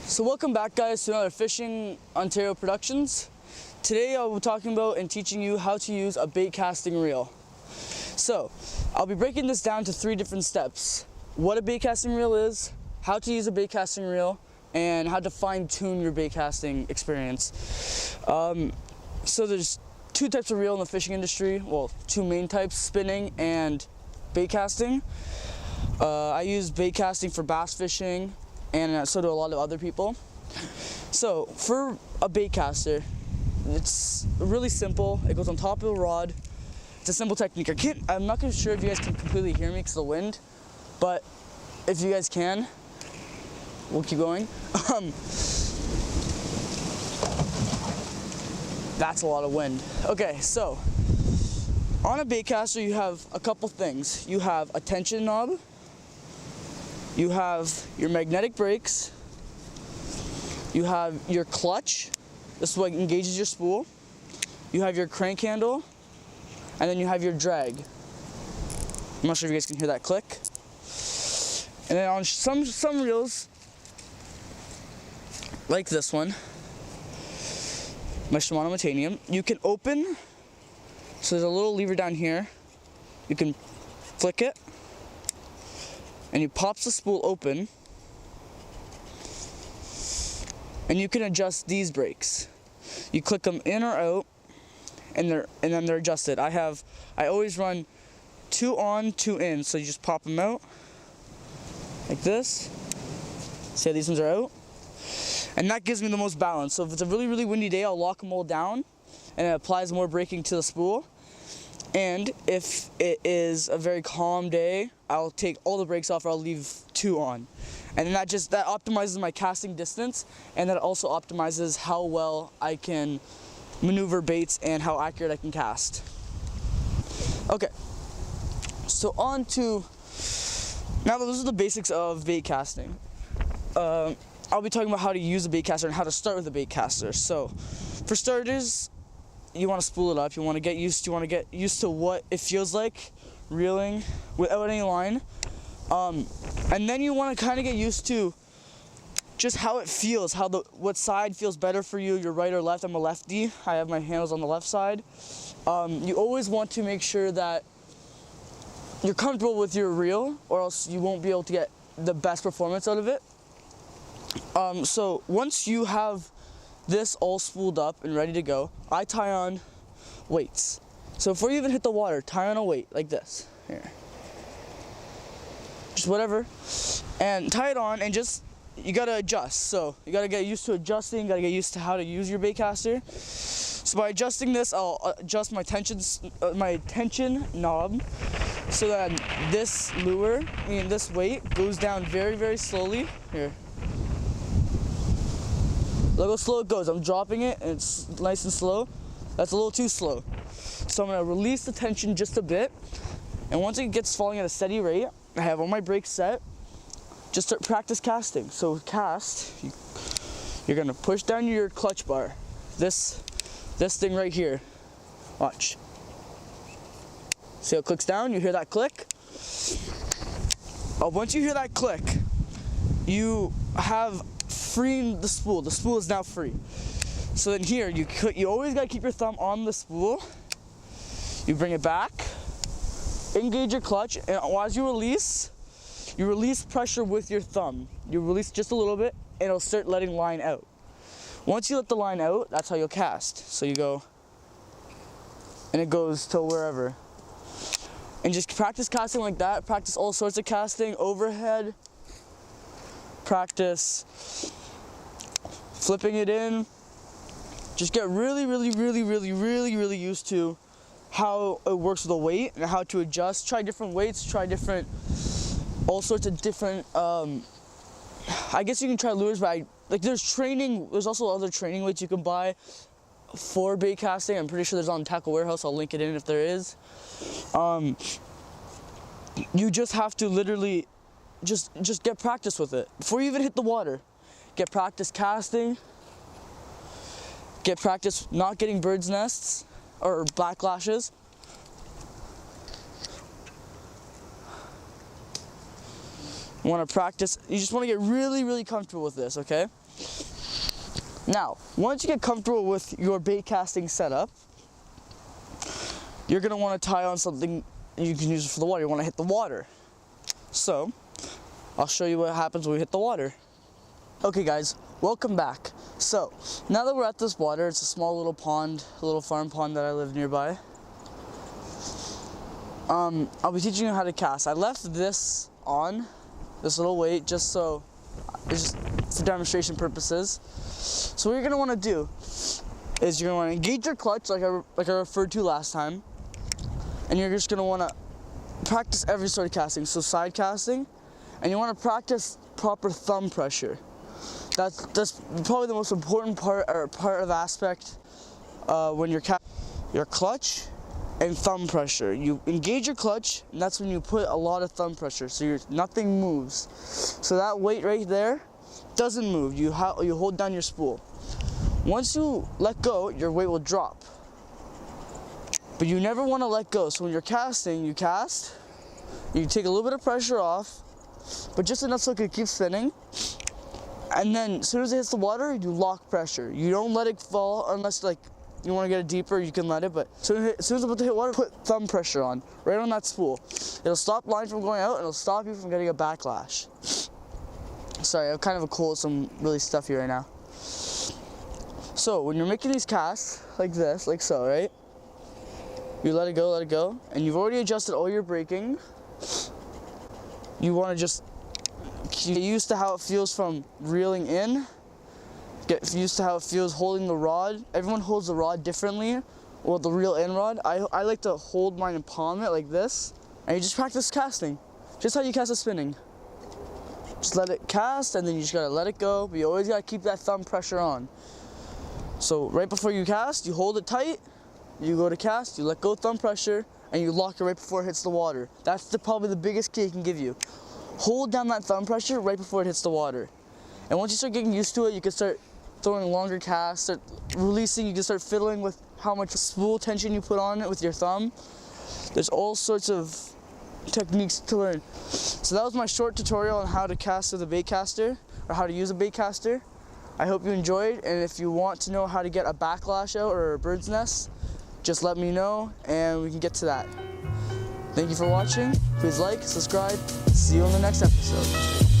So welcome back, guys, to another Fishing Ontario Productions. Today I'll be talking about and teaching you how to use a bait casting reel. So I'll be breaking this down to 3 different steps: what a bait casting reel is, how to use a bait casting reel, and how to fine-tune your bait casting experience. So there's 2 types of reel in the fishing industry. Well, 2 main types: spinning and bait casting. I use bait casting for bass fishing, and so do a lot of other people. So for a bait caster, it's really simple. It goes on top of a rod. It's a simple technique. I'm not sure if you guys can completely hear me because of the wind, but if you guys can, we'll keep going. That's a lot of wind. Okay, so on a bait caster, you have a couple things. You have a tension knob. You have your magnetic brakes. You have your clutch. This is what engages your spool. You have your crank handle, and then you have your drag. I'm not sure if you guys can hear that click. And then on some reels, like this one, my Shimano Titanium, you can open. So there's a little lever down here. You can flick it, and it pops the spool open, and you can adjust these brakes. You click them in or out, and then they're adjusted. I always run 2 on, 2 in, so you just pop them out like this. See how these ones are out? And that gives me the most balance. So if it's a really, really windy day, I'll lock them all down, and it applies more braking to the spool. And if it is a very calm day, I'll take all the brakes off, or I'll leave 2 on. And then that optimizes my casting distance, and that also optimizes how well I can maneuver baits and how accurate I can cast. Okay, so on to, now those are the basics of bait casting. I'll be talking about how to use a bait caster and how to start with a bait caster. So for starters, you want to spool it up. You want to get used to what it feels like reeling without any line, and then you want to kind of get used to just how it feels, what side feels better for you, your right or left. I'm a lefty. I have my handles on the left side. You always want to make sure that you're comfortable with your reel, or else you won't be able to get the best performance out of it. So once you have this all spooled up and ready to go, I tie on weights. So before you even hit the water, tie on a weight like this. Here. Just whatever. And tie it on, and you gotta adjust. So you gotta get used to adjusting, you gotta get used to how to use your bait caster. So by adjusting this, I'll adjust my tension knob, so that this this weight goes down very, very slowly. Here. Look how slow it goes. I'm dropping it, and it's nice and slow. That's a little too slow. So I'm gonna release the tension just a bit, and once it gets falling at a steady rate, I have all my brakes set. Just start practice casting. So cast, you're gonna push down your clutch bar. This thing right here. Watch. See how it clicks down? You hear that click? Once you hear that click, you have freeing the spool. The spool is now free. So then here, you always gotta keep your thumb on the spool. You bring it back, engage your clutch, and as you release pressure with your thumb. You release just a little bit, and it'll start letting line out. Once you let the line out, that's how you'll cast. So you go, and it goes to wherever. And just practice casting like that. Practice all sorts of casting, overhead. Practice flipping it in. Just get really, really, really, really, really, really used to how it works with the weight and how to adjust. Try different weights, try all sorts of different, I guess you can try lures, but there's also other training weights you can buy for bait casting. I'm pretty sure there's on Tackle Warehouse. I'll link it in if there is. You just have to literally just get practice with it. Before you even hit the water, get practice casting, get practice not getting bird's nests or backlashes. You want to practice, you just want to get really, really comfortable with this, okay? Now, once you get comfortable with your bait casting setup, you're gonna want to tie on something you can use for the water. You want to hit the water. So, I'll show you what happens when we hit the water. Okay guys, welcome back. So, now that we're at this water, it's a small little pond, a little farm pond that I live nearby. I'll be teaching you how to cast. I left this on, this little weight, just so, it's just for demonstration purposes. So what you're gonna wanna do is you're gonna wanna engage your clutch like I referred to last time. And you're just gonna wanna practice every sort of casting. So side casting, and you wanna practice proper thumb pressure. That's probably the most important part of aspect when you're casting. Your clutch and thumb pressure. You engage your clutch, and that's when you put a lot of thumb pressure, so nothing moves. So that weight right there doesn't move. You hold down your spool. Once you let go, your weight will drop. But you never want to let go. So when you're casting, you cast, you take a little bit of pressure off, but just enough so it can keep spinning. And then as soon as it hits the water, you lock pressure. You don't let it fall unless like you want to get it deeper, you can let it, but as soon as it's about to hit water, put thumb pressure on, right on that spool. It'll stop line from going out, and it'll stop you from getting a backlash. Sorry, I have kind of a cold, so I'm really stuffy right now. So when you're making these casts, like this, like so, right? You let it go, and you've already adjusted all your braking. You want to just get used to how it feels from reeling in. Get used to how it feels holding the rod. Everyone holds the rod differently, or the reel in rod. I like to hold mine and palm it like this, and you just practice casting, just how you cast a spinning. Just let it cast, and then you just gotta let it go, but you always gotta keep that thumb pressure on. So right before you cast, you hold it tight, you go to cast, you let go thumb pressure, and you lock it right before it hits the water. That's probably the biggest key I can give you. Hold down that thumb pressure right before it hits the water. And once you start getting used to it, you can start throwing longer casts, start releasing, you can start fiddling with how much spool tension you put on it with your thumb. There's all sorts of techniques to learn. So that was my short tutorial on how to cast with a baitcaster, or how to use a baitcaster. I hope you enjoyed, and if you want to know how to get a backlash out or a bird's nest, just let me know and we can get to that. Thank you for watching. Please like, subscribe. See you on the next episode.